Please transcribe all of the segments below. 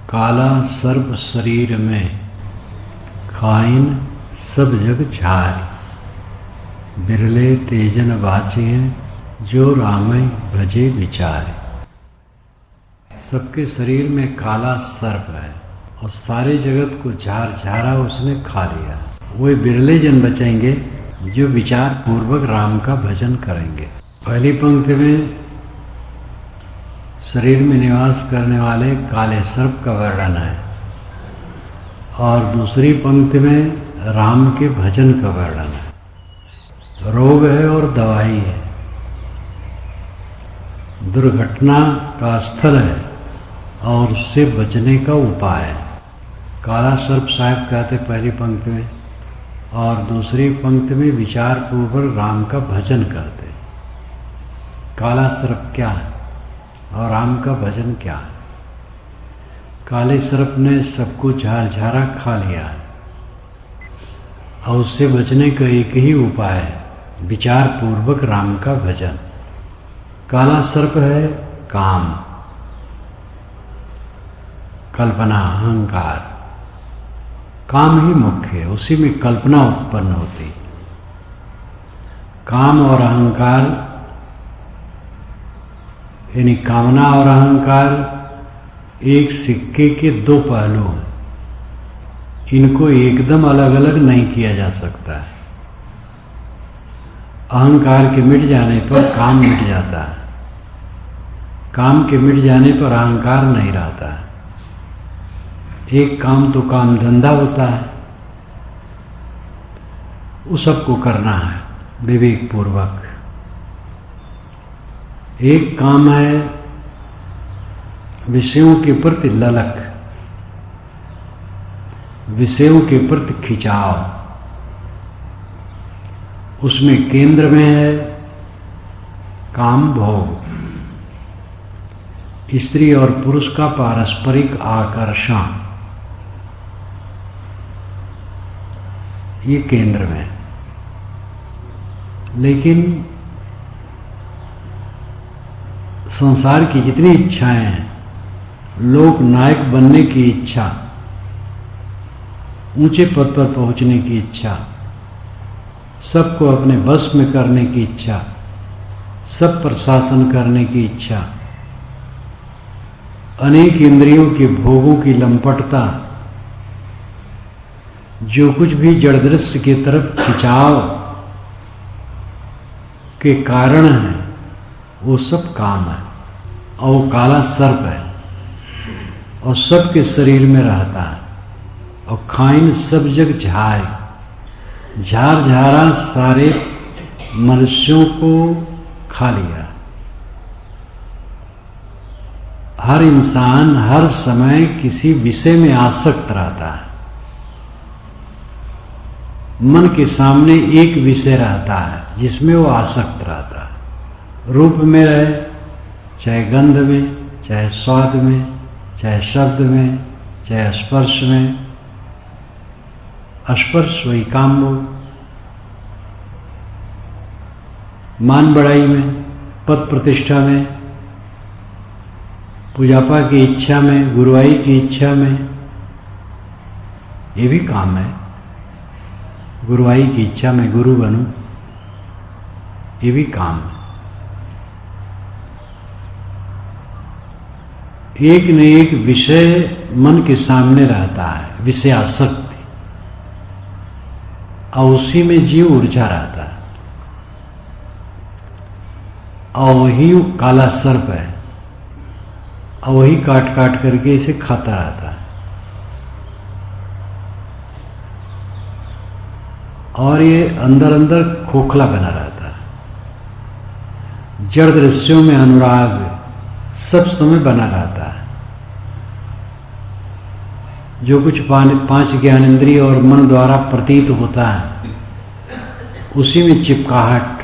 काला सर्प शरीर में खाइन सब जग झारी। बिरले तेजन बाचे जो रामय भजे विचारे। सबके शरीर में काला सर्प है और सारे जगत को झार झारा उसने खा लिया। वे बिरले जन बचेंगे जो विचार पूर्वक राम का भजन करेंगे। पहली पंक्ति में शरीर में निवास करने वाले काले सर्प का वर्णन है और दूसरी पंक्ति में राम के भजन का वर्णन है। रोग है और दवाई है, दुर्घटना का स्थल है और उससे बचने का उपाय है। काला सर्प साहब कहते पहली पंक्ति में और दूसरी पंक्ति में विचार पूर्वक राम का भजन कहते। काला सर्प क्या है और राम का भजन क्या है? काले सर्प ने सबको झार झारा खा लिया है और उससे बचने का एक ही उपाय है, विचार पूर्वक राम का भजन। काला सर्प है काम, कल्पना, अहंकार। काम ही मुख्य है, उसी में कल्पना उत्पन्न होती। काम और अहंकार यानी कामना और अहंकार एक सिक्के के दो पहलू हैं। इनको एकदम अलग अलग नहीं किया जा सकता है। अहंकार के मिट जाने पर काम मिट जाता है, काम के मिट जाने पर अहंकार नहीं रहता है। एक काम तो काम धंधा होता है, उस सबको करना है विवेक पूर्वक। एक काम है विषयों के प्रति ललक, विषयों के प्रति खिंचाव। उसमें केंद्र में है काम भोग, स्त्री और पुरुष का पारस्परिक आकर्षण, ये केंद्र में। लेकिन संसार की जितनी इच्छाएं हैं, लोक नायक बनने की इच्छा, ऊंचे पद पर पहुंचने की इच्छा, सबको अपने बस में करने की इच्छा, सब पर शासन करने की इच्छा, अनेक इंद्रियों के भोगों की लंपटता, जो कुछ भी जड़ दृश्य की तरफ खिंचाव के कारण है, वो सब काम है और वो काला सर्प है और सबके शरीर में रहता है। और खाइन सब जग झार, झार झारा सारे मनुष्यों को खा लिया। हर इंसान हर समय किसी विषय में आसक्त रहता है। मन के सामने एक विषय रहता है जिसमें वो आसक्त रहता है। रूप में रहे, चाहे गंध में, चाहे स्वाद में, चाहे शब्द में, चाहे स्पर्श में। स्पर्श वही काम भोग, मान बढ़ाई में, पद प्रतिष्ठा में, पूजापा की इच्छा में, गुरुआई की इच्छा में, ये भी काम है। गुरुआई की इच्छा में गुरु बनूं, ये भी काम है। एक न एक विषय मन के सामने रहता है, विषय आसक्ति, और उसी में जीव ऊर्जा रहता है। और वही काला सर्प है और वही काट काट करके इसे खाता रहता है। और ये अंदर अंदर खोखला बना रहता है। जड़ दृश्यों में अनुराग सब समय बना रहता है। जो कुछ पांच ज्ञानेंद्रिय और मन द्वारा प्रतीत होता है, उसी में चिपकाहट।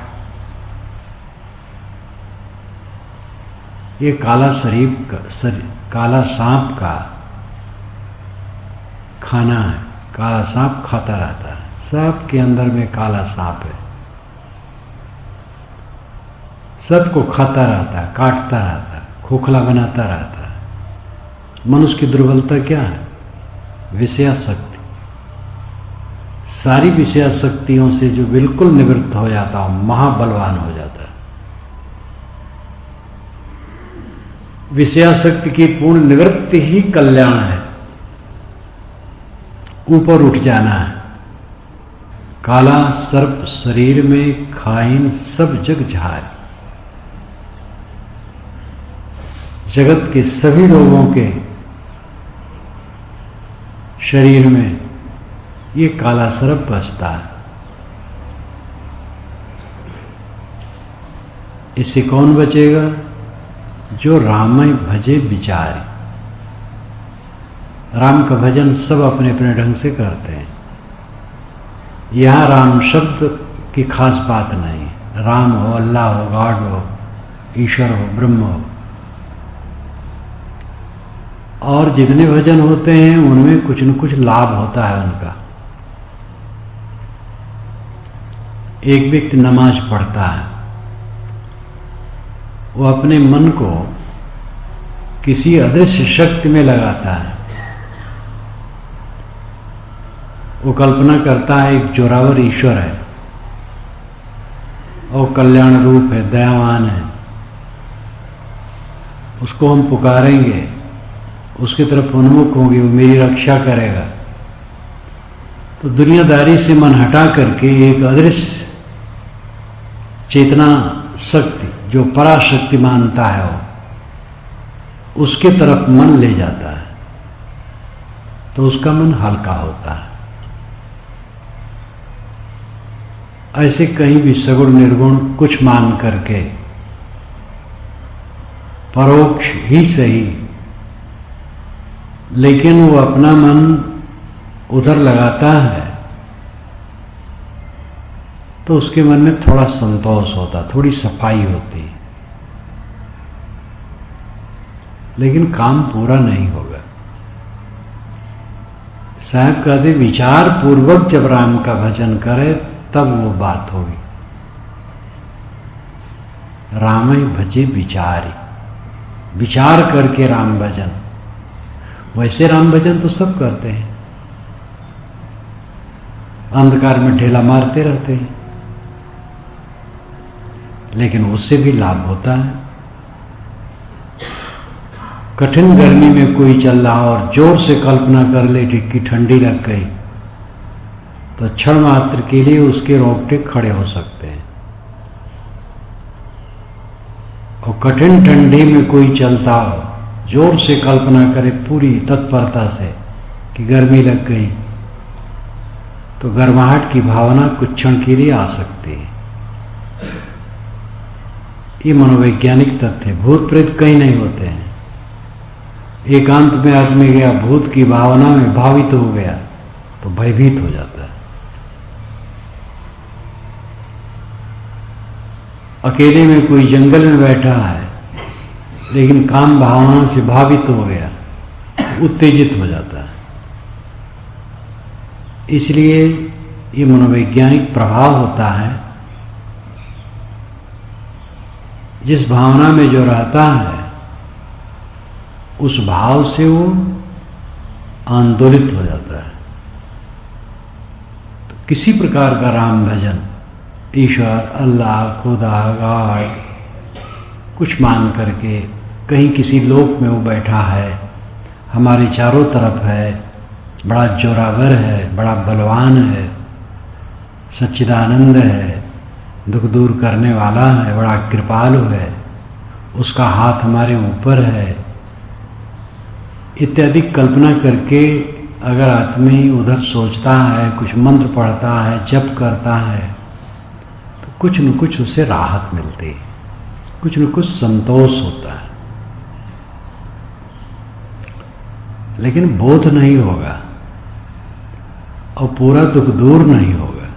ये काला काला सांप का खाना है। काला सांप खाता रहता है, सबके अंदर में काला सांप है, सबको खाता रहता है, काटता रहता है, खोखला बनाता रहता है। मनुष्य की दुर्बलता क्या है? विषयासक्ति। सारी विषयासक्तियों से जो बिल्कुल निवृत्त हो जाता हो, महाबलवान हो जाता है। विषयासक्ति की पूर्ण निवृत्ति ही कल्याण है, ऊपर उठ जाना है। काला सर्प शरीर में खाइन सब जग झारी। जगत के सभी लोगों के शरीर में ये काला सर्प बसता है। इससे कौन बचेगा? जो रामय भजे बिचारी। राम का भजन सब अपने अपने ढंग से करते हैं। यहां राम शब्द की खास बात नहीं। राम हो, अल्लाह हो, गॉड हो, ईश्वर हो, ब्रह्म हो, और जितने भजन होते हैं उनमें कुछ न कुछ लाभ होता है उनका। एक व्यक्ति नमाज पढ़ता है, वो अपने मन को किसी अदृश्य शक्ति में लगाता है। वो कल्पना करता है एक जोरावर ईश्वर है और कल्याण रूप है, दयावान है, उसको हम पुकारेंगे, उसकी तरफ उन्मुख होंगे, वो मेरी रक्षा करेगा। तो दुनियादारी से मन हटा करके एक अदृश्य चेतना शक्ति जो पराशक्ति मानता है वो उसके तरफ मन ले जाता है, तो उसका मन हल्का होता है। ऐसे कहीं भी सगुण निर्गुण कुछ मान करके परोक्ष ही सही, लेकिन वो अपना मन उधर लगाता है तो उसके मन में थोड़ा संतोष होता, थोड़ी सफाई होती, लेकिन काम पूरा नहीं होगा। साहब कहते विचार पूर्वक जब राम का भजन करे तब वो बात होगी। रामय भजे विचारी, विचार करके राम भजन। वैसे राम भजन तो सब करते हैं, अंधकार में ढेला मारते रहते हैं, लेकिन उससे भी लाभ होता है। कठिन गर्मी में कोई चल रहा और जोर से कल्पना कर ले कि ठंडी लग गई, तो क्षण मात्र के लिए उसके रोंगटे खड़े हो सकते हैं। और कठिन ठंडी में कोई चलता हो, जोर से कल्पना करे पूरी तत्परता से कि गर्मी लग गई, तो गर्माहट की भावना कुछ क्षण के लिए आ सकती है। ये मनोवैज्ञानिक तथ्य। भूत प्रेत कहीं नहीं होते हैं। एकांत में आदमी गया, भूत की भावना में भावित हो गया तो भयभीत हो जाता है। अकेले में कोई जंगल में बैठा है, लेकिन काम भावना से भावित हो गया, उत्तेजित हो जाता है। इसलिए ये मनोवैज्ञानिक प्रभाव होता है। जिस भावना में जो रहता है उस भाव से वो आंदोलित हो जाता है। तो किसी प्रकार का राम भजन, ईश्वर, अल्लाह, खुदा, गॉड कुछ मान करके कहीं किसी लोक में वो बैठा है, हमारे चारों तरफ है, बड़ा जोरावर है, बड़ा बलवान है, सच्चिदानंद है, दुख दूर करने वाला है, बड़ा कृपालु है, उसका हाथ हमारे ऊपर है, इत्यादि कल्पना करके अगर आदमी उधर सोचता है, कुछ मंत्र पढ़ता है, जप करता है, तो कुछ न कुछ उसे राहत मिलती है, कुछ न कुछ संतोष होता है। लेकिन बोध नहीं होगा और पूरा दुख दूर नहीं होगा।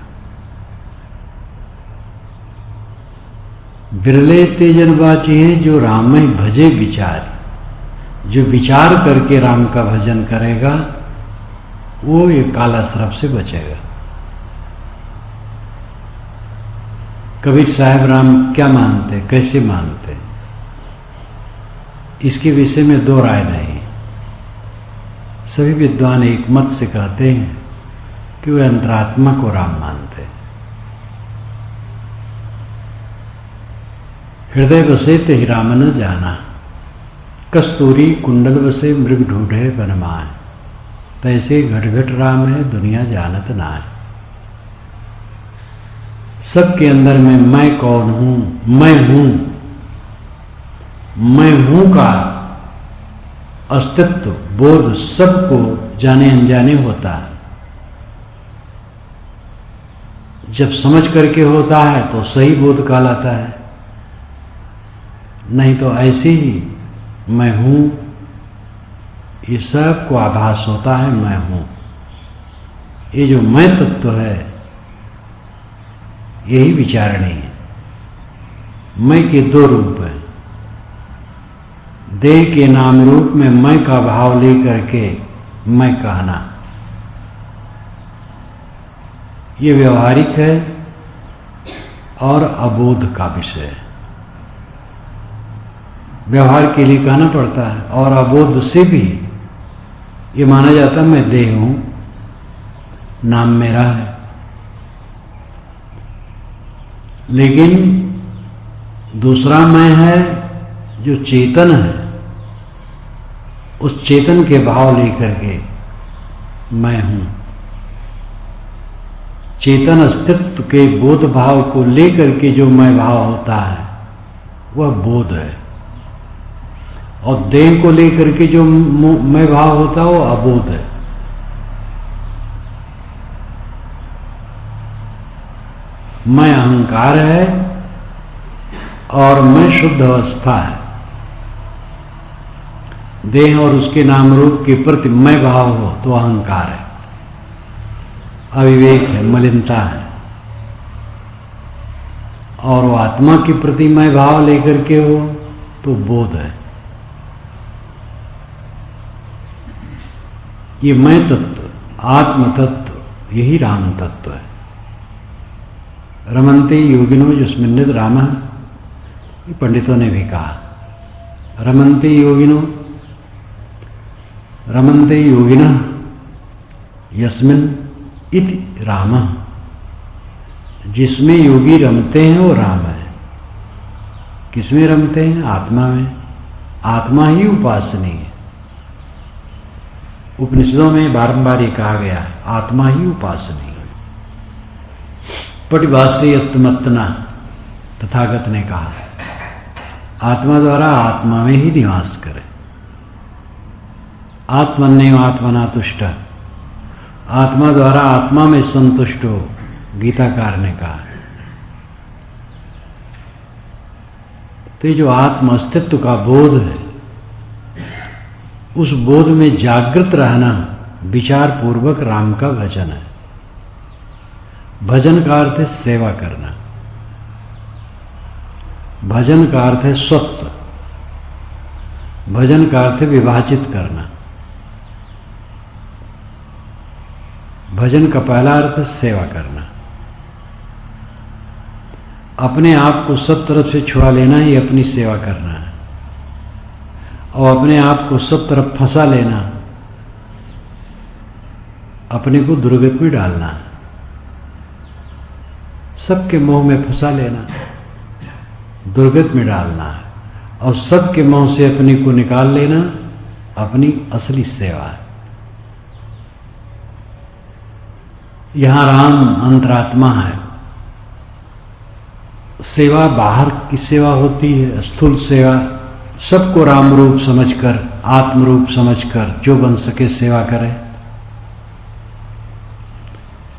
बिरले ते जन बाची हैं जो रामय भजे विचारी। जो विचार करके राम का भजन करेगा वो ये काला सर्प से बचेगा। कबीर साहब राम क्या मानते, कैसे मानते, इसके विषय में दो राय नहीं। सभी विद्वान एक मत से कहते हैं कि वे अंतरात्मा को राम मानते हैं। हृदय बसे ते ही राम न जाना, कस्तूरी कुंडल बसे मृग ढूढ़े बनमाए, तैसे घट घट राम है दुनिया जानत ना है। सबके अंदर में मैं कौन हूं, मैं हूं का अस्तित्व बोध सबको जाने अनजाने होता है। जब समझ करके होता है तो सही बोध कहलाता है, नहीं तो ऐसे ही मैं हूं, ये सब को आभास होता है मैं हूं। ये जो मैं तत्व है यही विचारणी है। मैं के दो रूप हैं, देह के नाम रूप में मैं का भाव लेकर के मैं कहना, ये व्यवहारिक है और अबोध का विषय है। व्यवहार के लिए कहना पड़ता है, और अबोध से भी ये माना जाता है मैं देह हूं, नाम मेरा है। लेकिन दूसरा मैं है जो चेतन है, उस चेतन के भाव लेकर के मैं हूं। चेतन अस्तित्व के बोध भाव को लेकर के जो मैं भाव होता है वह बोध है, और देह को लेकर के जो मैं भाव होता है वो अबोध है। मैं अहंकार है और मैं शुद्ध अवस्था है। देह और उसके नाम रूप के प्रति मैं भाव हो तो अहंकार है, अविवेक है, मलिनता है। और वो आत्मा के प्रति मैं भाव लेकर के हो तो बोध है। ये मैं तत्व, आत्म तत्व, यही राम तत्व है। रमन्ते योगिनो युष्मिन्निद राम, ये पंडितों ने भी कहा। रमन्ते योगिनो, रमन्ते योगिनः यस्मिन् इति राम, जिसमें योगी रमते हैं वो राम है। किसमें रमते हैं? आत्मा में। आत्मा ही उपासनी है। उपनिषदों में बारंबार ये कहा गया है, आत्मा ही उपासनी है। पटिभाष्यत्मत्तना तथागत ने कहा है, आत्मा द्वारा आत्मा में ही निवास करे। आत्मन्येव आत्मना तुष्ट, आत्मा द्वारा आत्मा में संतुष्ट हो, गीताकार ने कहा है। तो ये जो आत्म अस्तित्व का बोध है, उस बोध में जागृत रहना विचार पूर्वक राम का भजन है। भजन का अर्थ है सेवा करना, भजन का अर्थ है स्वत्व, भजन का अर्थ है विभाजित करना। भजन का पहला अर्थ है सेवा करना। अपने आप को सब तरफ से छुड़ा लेना ही अपनी सेवा करना है, और अपने आप को सब तरफ फंसा लेना अपने को दुर्गति में डालना है। सबके मोह में फंसा लेना, दुर्गति में डालना है, और सबके मोह से अपने को निकाल लेना अपनी असली सेवा है। यहां राम अंतरात्मा है। सेवा बाहर की सेवा होती है, स्थूल सेवा। सबको राम रूप समझकर, आत्म रूप समझकर जो बन सके सेवा करे।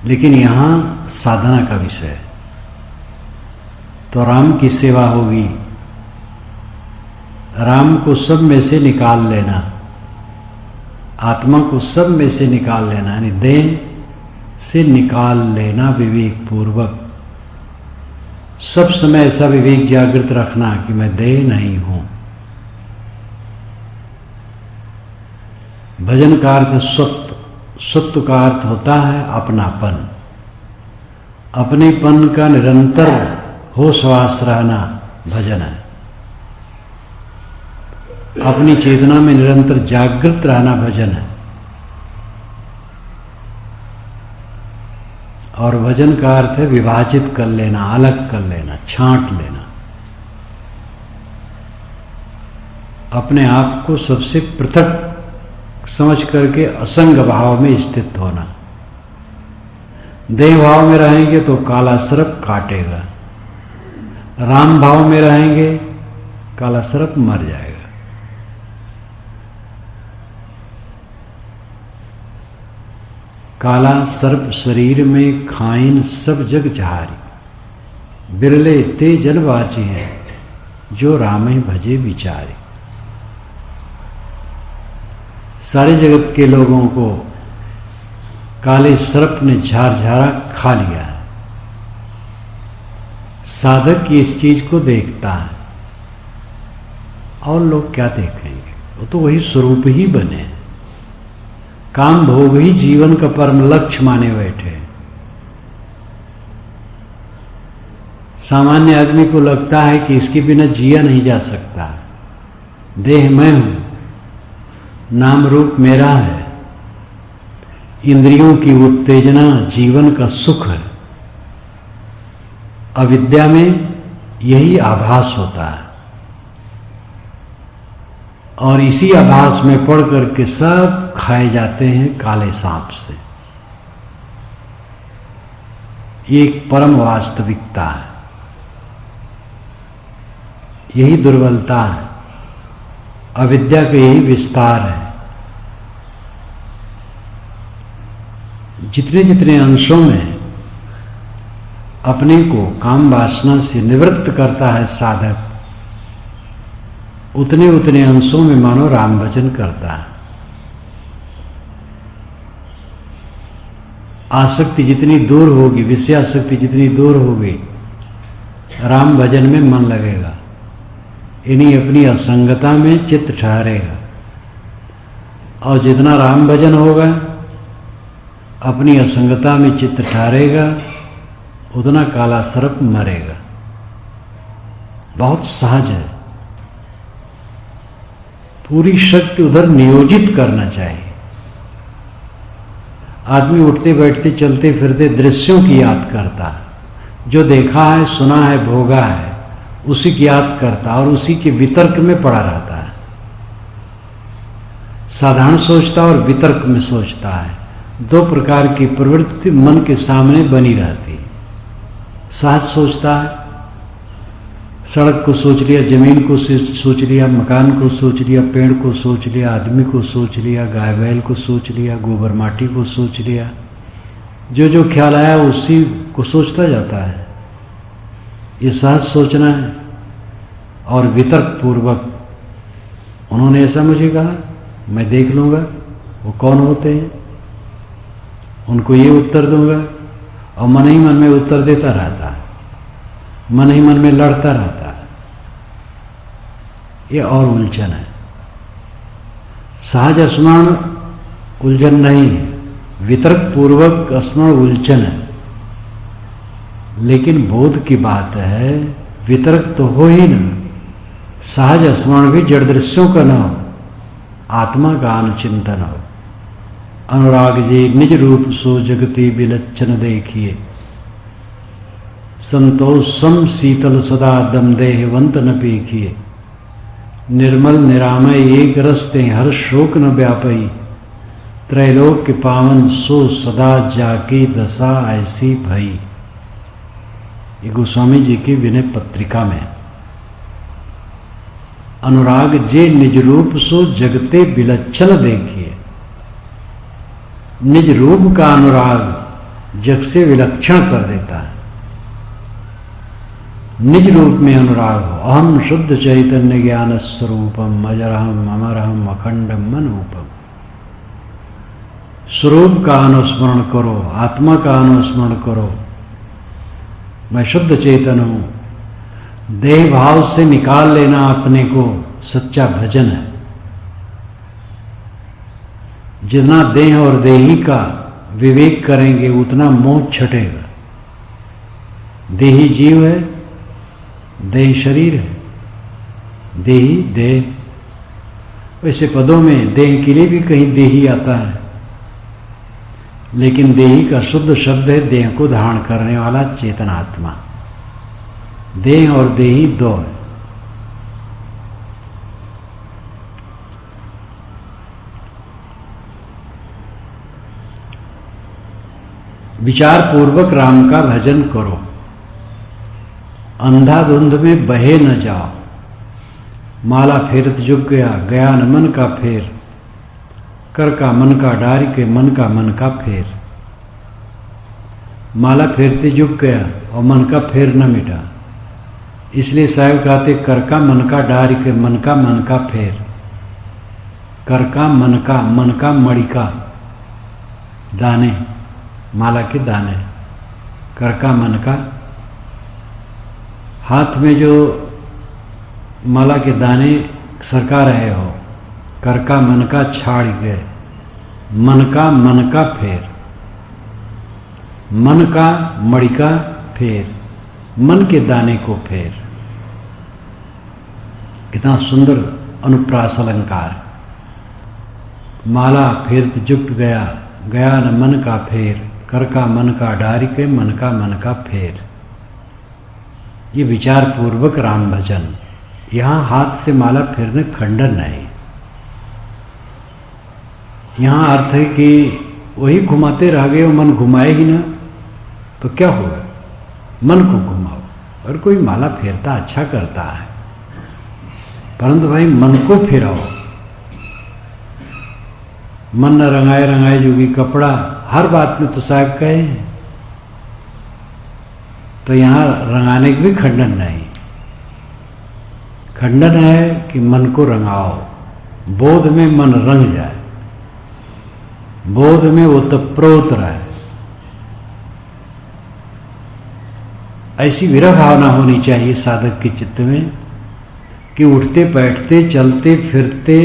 लेकिन यहां साधना का विषय है, तो राम की सेवा होगी, राम को सब में से निकाल लेना, आत्मा को सब में से निकाल लेना, यानी देह से निकाल लेना विवेक पूर्वक। सब समय ऐसा विवेक जागृत रखना कि मैं देह नहीं हूं। भजन का अर्थ सत्व, सत्व का अर्थ होता है अपनापन। अपनेपन का निरंतर होशवास रहना भजन है। अपनी चेतना में निरंतर जागृत रहना भजन है। और भजन का अर्थ है विभाजित कर लेना, अलग कर लेना, छांट लेना, अपने आप को सबसे पृथक समझ करके असंग भाव में स्थित होना। देह भाव में रहेंगे तो काला सर्प काटेगा, राम भाव में रहेंगे काला सर्प मर जाएगा। काला सर्प शरीर में खाइन सब जग झारी, बिरले ते जल बाची हैं जो राम ही भजे विचारी। सारे जगत के लोगों को काले सर्प ने झारझारा खा लिया है। साधक इस चीज को देखता है, और लोग क्या देखेंगे, वो तो वही स्वरूप ही बने, काम भोग ही जीवन का परम लक्ष्य माने बैठे। सामान्य आदमी को लगता है कि इसके बिना जिया नहीं जा सकता, देह मैं हूं, नाम रूप मेरा है, इंद्रियों की उत्तेजना जीवन का सुख है। अविद्या में यही आभास होता है, और इसी आभास में पड़ करके सब खाए जाते हैं काले सांप से। ये एक परम वास्तविकता है, यही दुर्बलता है, अविद्या का यही विस्तार है। जितने जितने अंशों में अपने को काम वासना से निवृत्त करता है साधक, उतने उतने अंशों में मानो राम भजन करता है। आसक्ति जितनी दूर होगी, विषयासक्ति जितनी दूर होगी, राम भजन में मन लगेगा, इन्हीं अपनी असंगता में चित्त ठहरेगा। और जितना राम भजन होगा, अपनी असंगता में चित्त ठहरेगा, उतना काला सर्प मरेगा। बहुत सहज है, पूरी शक्ति उधर नियोजित करना चाहिए। आदमी उठते बैठते चलते फिरते दृश्यों की याद करता है, जो देखा है, सुना है, भोगा है, उसी की याद करता और उसी के वितर्क में पड़ा रहता है। साधारण सोचता और वितर्क में सोचता है, दो प्रकार की प्रवृत्ति मन के सामने बनी रहती है। सहज सोचता है, सड़क को सोच लिया, जमीन को सोच लिया, मकान को सोच लिया, पेड़ को सोच लिया, आदमी को सोच लिया, गाय बैल को सोच लिया, गोबर माटी को सोच लिया, जो जो ख्याल आया उसी को सोचता जाता है। ये सहज सोचना है। और वितर्क पूर्वक, उन्होंने ऐसा मुझे कहा, मैं देख लूँगा वो कौन होते हैं, उनको ये उत्तर दूंगा, और मन ही मन में उत्तर देता रहता है, मन ही मन में लड़ता रहता है। ये और उलझन है। सहज स्मरण उलझन नहीं है, वितर्क पूर्वक स्मरण उलझन है। लेकिन बोध की बात है, वितर्क तो हो ही ना, सहज स्मरण भी जड़ दृश्यों का न हो, आत्मा का अनुचिंतन हो। अनुराग जी निज रूप सो जगति विलक्षण देखिए, संतोष सम शीतल सदा दम देहवंत न पेखिए। निर्मल निरामय एक रस्ते हर शोक न व्यापई, त्रैलोक्य पावन सो सदा जाकी दशा ऐसी भई। ये गोस्वामी जी की विनय पत्रिका में। अनुराग जे निज रूप सो जगते विलक्षण देखिए। निज रूप का अनुराग जग से विलक्षण कर देता है। निज रूप में अनुराग हो। अहम शुद्ध चैतन्य ज्ञान स्वरूपम अजरहम अमरहम अखंडम मनोपम। स्वरूप का अनुस्मरण करो, आत्मा का अनुस्मरण करो। मैं शुद्ध चेतन हूं। देह भाव से निकाल लेना अपने को सच्चा भजन है। जितना देह और देही का विवेक करेंगे उतना मोह छटेगा। देही जीव है, देह शरीर है, देही देह। वैसे पदों में देह के लिए भी कहीं देही आता है, लेकिन देही का शुद्ध शब्द है देह को धारण करने वाला चेतनात्मा। देह और देही दो है। विचार पूर्वक राम का भजन करो, अंधाधुंध में बहे न जाओ। माला फेरत जुग गया, गया न मन का फेर। कर का मन का डारी के मन का फेर। माला फेरते जुग गया और मन का फेर न मिटा। इसलिए साहब कहते कर का मन का डारी के मन का फेर। कर का मन का मणि का दाने, माला के दाने। कर का मन का, हाथ में जो माला के दाने सरका रहे हो, कर का मन का छाड़ गए। मन का फेर। मन का मणि का फेर, मन के दाने को फेर। कितना सुंदर अनुप्रास अलंकार। माला फेरत जुट गया, गया न मन का फेर। कर का मन का डारी के मन का फेर। ये विचार पूर्वक राम भजन। यहाँ हाथ से माला फेरने खंडन नहीं। यहाँ अर्थ है कि वही घुमाते रह गए, मन घुमाए ही ना तो क्या होगा। मन को घुमाओ। और कोई माला फेरता अच्छा करता है, परंतु भाई मन को फिराओ। मन न रंगाए रंगाए जोगी कपड़ा, हर बात में तो साहब कहे हैं। तो यहाँ रंगाने की भी खंडन नहीं। खंडन है कि मन को रंगाओ, बोध में मन रंग जाए, बोध में वो तत्प्रोत रहे। ऐसी विरह भावना होनी चाहिए साधक के चित्त में कि उठते बैठते चलते फिरते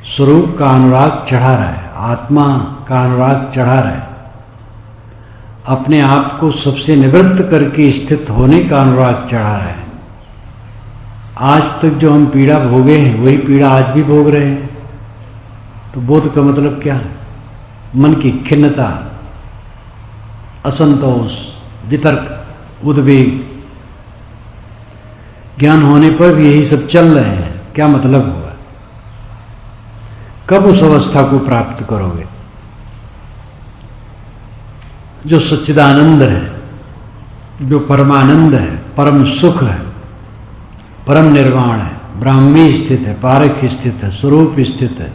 स्वरूप का अनुराग चढ़ा रहे, आत्मा का अनुराग चढ़ा रहे, अपने आप को सबसे निवृत्त करके स्थित होने का अनुराग चढ़ा रहे। आज तक जो हम पीड़ा भोगे हैं वही पीड़ा आज भी भोग रहे हैं। तो बोध का मतलब क्या है? मन की खिन्नता, असंतोष, वितर्क, उद्वेग। ज्ञान होने पर भी यही सब चल रहे हैं। क्या मतलब हुआ? कब उस अवस्था को प्राप्त करोगे जो सच्चिदानंद है, जो परमानंद है, परम सुख है, परम निर्वाण है, ब्राह्मी स्थित है, पारक स्थित है, स्वरूप स्थित है।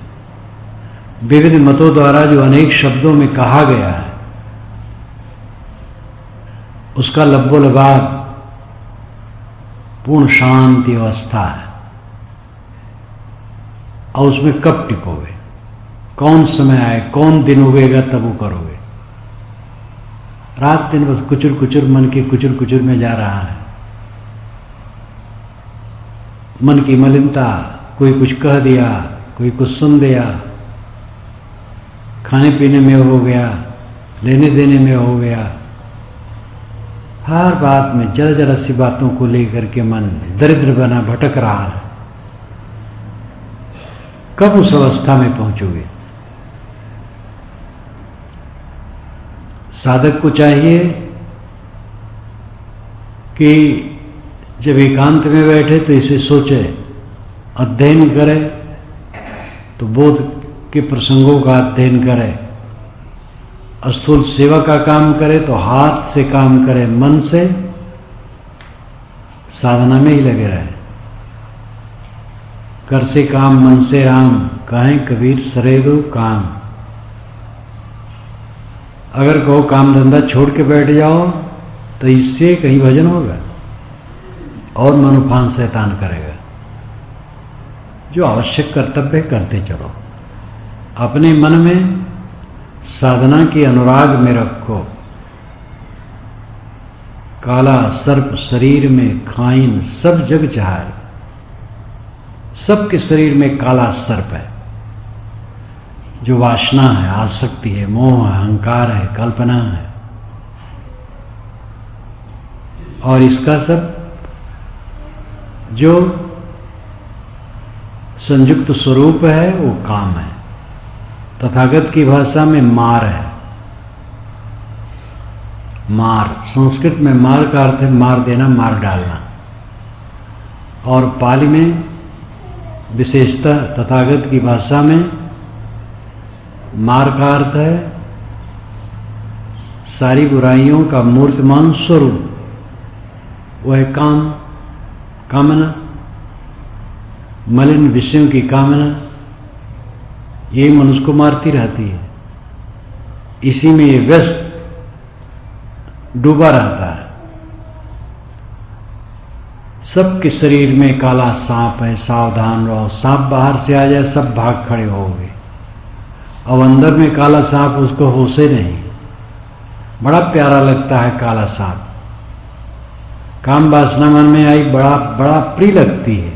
विविध मतों द्वारा जो अनेक शब्दों में कहा गया है उसका लब्बोलबाब पूर्ण शांति अवस्था है। और उसमें कब टिकोगे? कौन समय आए, कौन दिन उगेगा तब वो करोगे। रात दिन बस कुचुर कुचुर मन के कुचुर कुचुर में जा रहा है। मन की मलिनता, कोई कुछ कह दिया, कोई कुछ सुन दिया, खाने पीने में हो गया, लेने देने में हो गया। हर बात में जरा जरा सी बातों को लेकर के मन दरिद्र बना भटक रहा है। कब उस अवस्था में पहुंचोगे? साधक को चाहिए कि जब एकांत में बैठे तो इसे सोचे, अध्ययन करे तो बोध के प्रसंगों का अध्ययन करे, स्थूल सेवा का काम करे तो हाथ से काम करे, मन से साधना में ही लगे रहे। कर से काम मन से राम, कहें कबीर सरे दो काम। अगर कहो काम धंधा छोड़ के बैठ जाओ तो इससे कहीं भजन होगा और मनोफान शैतान करेगा। जो आवश्यक कर्तव्य करते चलो, अपने मन में साधना के अनुराग में रखो। काला सर्प शरीर में खाइन सब जग चार। सबके शरीर में काला सर्प है, जो वासना है, आसक्ति है, मोह है, अहंकार है, कल्पना है। और इसका सब जो संयुक्त स्वरूप है वो काम है। तथागत की भाषा में मार है, मार, संस्कृत में मार का अर्थ है मार देना, मार डालना। और पाली में विशेषतः तथागत की भाषा में मार का अर्थ है सारी बुराइयों का मूर्तिमान स्वरूप, वह काम, कामना, मलिन विषयों की कामना, यही मनुष्य को मारती रहती है। इसी में ये व्यस्त डूबा रहता है। सबके शरीर में काला सांप है, सावधान रहो, सांप बाहर से आ जाए सब भाग खड़े होगे। अब अंदर में काला सांप, उसको होशे नहीं। बड़ा प्यारा लगता है काला सांप, काम वासना मन में आई बड़ा बड़ा प्रिय लगती है।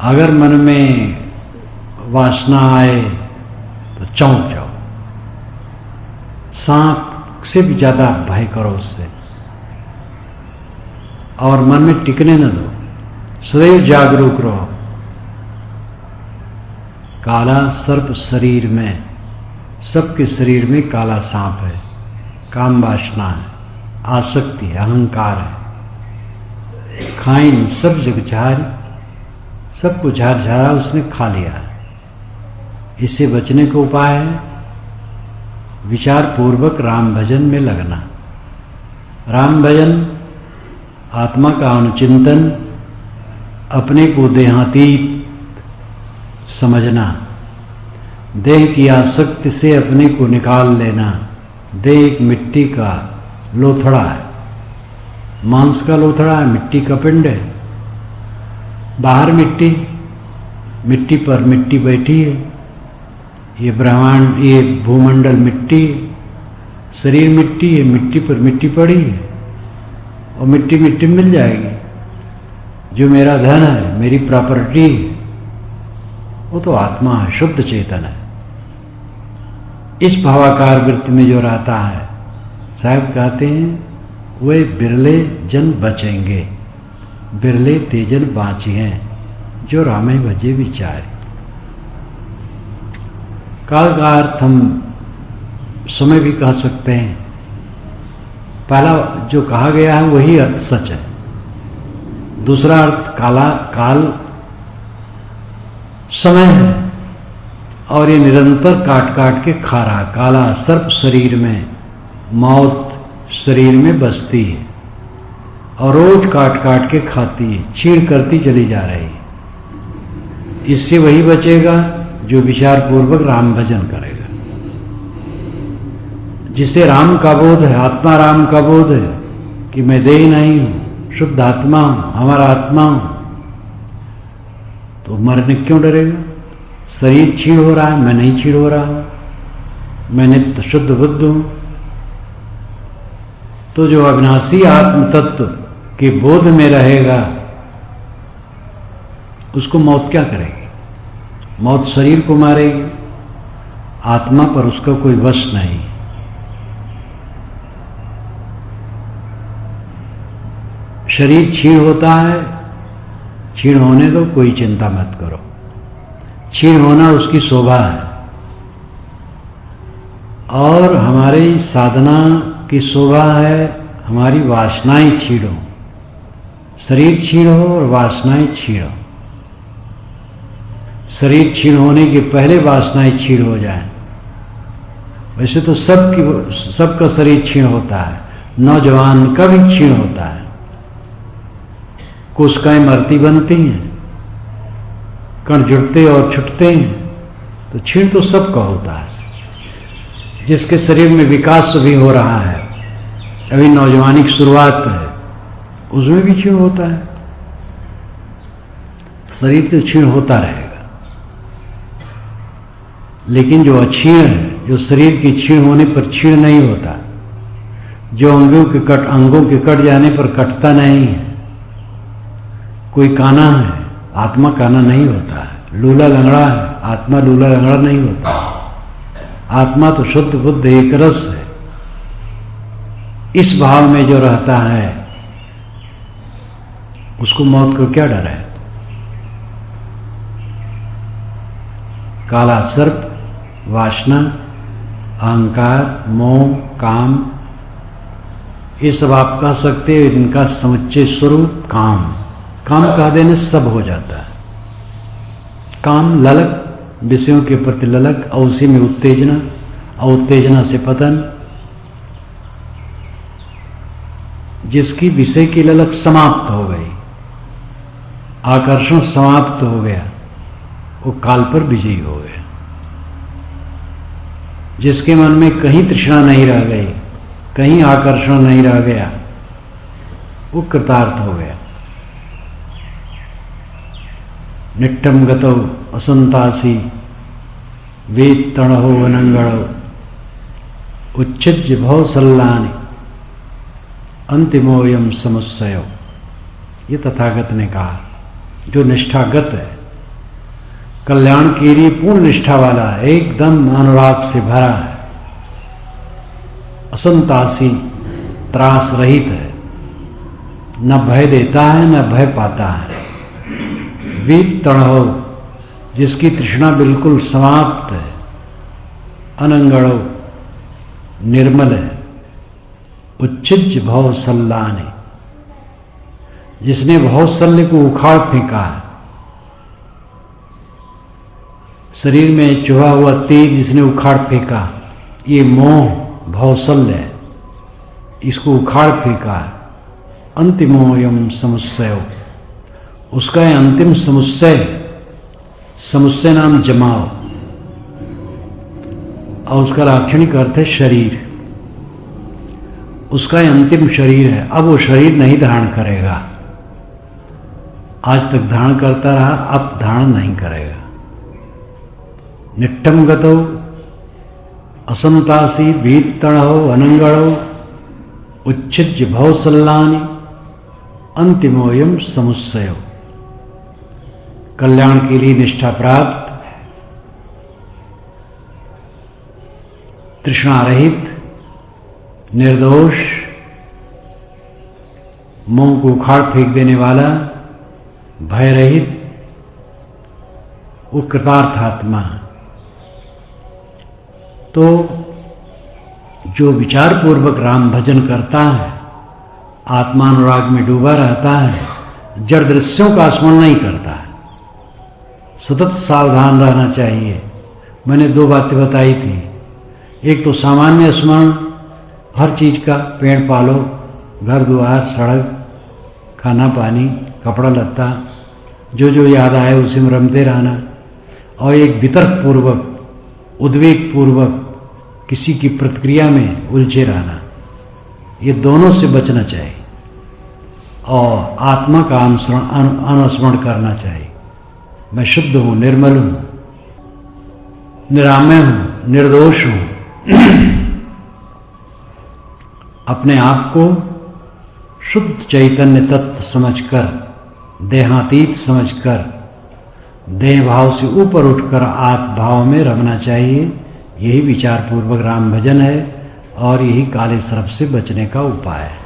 अगर मन में वासना आए तो चौंक जाओ, सांप से भी ज्यादा भय करो उससे, और मन में टिकने न दो, सदैव जागरूक रहो। काला सर्प शरीर में, सबके शरीर में काला सांप है, काम वासना है, आसक्ति है, अहंकार है। खाइन सब जग झार, सबको झार झारा उसने खा लिया है। इससे बचने का उपाय है विचार पूर्वक राम भजन में लगना। राम भजन, आत्मा का अनुचिंतन, अपने को देहातीत समझना, देह की आसक्ति से अपने को निकाल लेना। देह एक मिट्टी का लोथड़ा है, मांस का लोथड़ा है, मिट्टी का पिंड है। बाहर मिट्टी, मिट्टी पर मिट्टी बैठी है। ये ब्रह्मांड, ये भूमंडल मिट्टी, शरीर मिट्टी है, मिट्टी पर मिट्टी पड़ी है, और मिट्टी मिट्टी मिल जाएगी। जो मेरा धन है, मेरी प्रॉपर्टी है, वो तो आत्मा है, शुद्ध चेतन है। इस भावाकार वृत्ति में जो रहता है, साहब कहते हैं वे बिरले जन बचेंगे, बिरले तेजन बाँची हैं, जो रामे भजे विचारे। काल का अर्थ हम समय भी कह सकते हैं। पहला जो कहा गया है वही अर्थ सच है। दूसरा अर्थ काला, काल समय है, और ये निरंतर काट काट के खा रहा। काला सर्प शरीर में, मौत शरीर में बसती है और रोज काट काट के खाती है, छीड़ करती चली जा रही है। इससे वही बचेगा जो विचार पूर्वक राम भजन करेगा, जिसे राम का बोध है, आत्मा राम का बोध है कि मैं देह नहीं हूं, शुद्ध आत्मा हूं, हमारा आत्मा हूं, तो मरने क्यों डरेगा? शरीर छीड़ हो रहा है, मैं नहीं छीड़ हो रहा हूं, मैं नित्य शुद्ध बुद्ध हूं। तो जो अविनाशी आत्म तत्व के बोध में रहेगा, उसको मौत क्या करेगी? मौत शरीर को मारेगी, आत्मा पर उसका कोई वश नहीं। शरीर छीड़ होता है, छीड़ होने दो, कोई चिंता मत करो। छीड़ होना उसकी शोभा है, और हमारी साधना की शोभा है हमारी वासनाएं छीड़ो। शरीर छीड़ हो और वासनाएं छीड़ो। शरीर छीड़ होने के पहले वासनाएं छीड़ हो जाए। वैसे तो सबका शरीर छीड़ होता है, नौजवान का भी छीड़ होता है, कोशिकाएं मरती बनती हैं, कण जुड़ते और छुटते हैं, तो छीड़ तो सबका होता है। जिसके शरीर में विकास भी हो रहा है, अभी नौजवानी की शुरुआत है, उसमें भी छीड़ होता है। शरीर तो छीड़ होता रहेगा, लेकिन जो अछीण है, जो शरीर की छीण होने पर छीण नहीं होता, जो अंगों के कट जाने पर कटता नहीं है, कोई काना है, आत्मा काना नहीं होता है। लूला लंगड़ा है, आत्मा लूला लंगड़ा नहीं होता। आत्मा तो शुद्ध बुद्ध एक रस है। इस भाव में जो रहता है उसको मौत को क्या डर है? काला सर्प वासना अहंकार, मोह, काम, ये सब आप कह सकते हो। इनका समुच्चय स्वरूप काम। काम कह देने सब हो जाता है। काम ललक, विषयों के प्रति ललक, और उसी में उत्तेजना, और उत्तेजना से पतन। जिसकी विषय की ललक समाप्त हो गई, आकर्षण समाप्त हो गया, वो काल पर विजयी हो गया। जिसके मन में कहीं तृष्णा नहीं रह गई, कहीं आकर्षण नहीं रह गया, वो कृतार्थ हो गया। निट्टम गतौ असंतासी वेद तणहो वनंगणो उच्चिज्य भव सल्लानि अंतिमोयम समुच्चयो। ये तथागत ने कहा, जो निष्ठागत है, कल्याण के लिए पूर्ण निष्ठा वाला है, एकदम अनुराग से भरा है, असंतासी, त्रास रहित है, न भय देता है न भय पाता है। वीत तणहो, जिसकी तृष्णा बिल्कुल समाप्त है, अनंगणो, निर्मल है, उच्चिज्य भव सल्लानि, जिसने भवशल्य को उखाड़ फेंका है। शरीर में चुभा हुआ तीर जिसने उखाड़ फेंका, ये मोह भवशल्य है, इसको उखाड़ फेंका है। अंतिमोयम समुच्चयो, उसका है अंतिम समुच्चय। समुच्चय नाम जमाव, और उसका लाक्षणिक अर्थ है शरीर। उसका अंतिम शरीर है। अब वो शरीर नहीं धारण करेगा। आज तक धारण करता रहा, अब धारण नहीं करेगा। निट्टम गतौ असंतासी भीत तणहो अनंगणो उच्चिज्य भव सल्लानि अंतिमोयम समुच्चयो। कल्याण के लिए निष्ठा प्राप्त, तृष्णा रहित, निर्दोष, मोह को उखाड़ फेंक देने वाला, भय रहित, वो कृतार्थ आत्मा। तो जो विचार पूर्वक राम भजन करता है, आत्मानुराग में डूबा रहता है, जड़ दृश्यों का स्मरण नहीं करता है। सतत सावधान रहना चाहिए। मैंने दो बातें बताई थी। एक तो सामान्य स्मरण हर चीज का, पेड़ पालो, घर द्वार, सड़क, खाना पानी, कपड़ा लत्ता, जो जो याद आए उसी में रमते रहना। और एक वितर्क पूर्वक, उद्वेग पूर्वक किसी की प्रतिक्रिया में उलझे रहना, ये दोनों से बचना चाहिए। और आत्मा का अनुस्मरण करना चाहिए। मैं शुद्ध हूँ, निर्मल हूँ, निरामय हूँ, निर्दोष हूँ। अपने आप को शुद्ध चैतन्य तत्व समझकर, देहातीत समझकर, देह भाव से ऊपर उठकर आत्म भाव में रमना चाहिए। यही विचार पूर्वक राम भजन है और यही काले सर्प से बचने का उपाय है।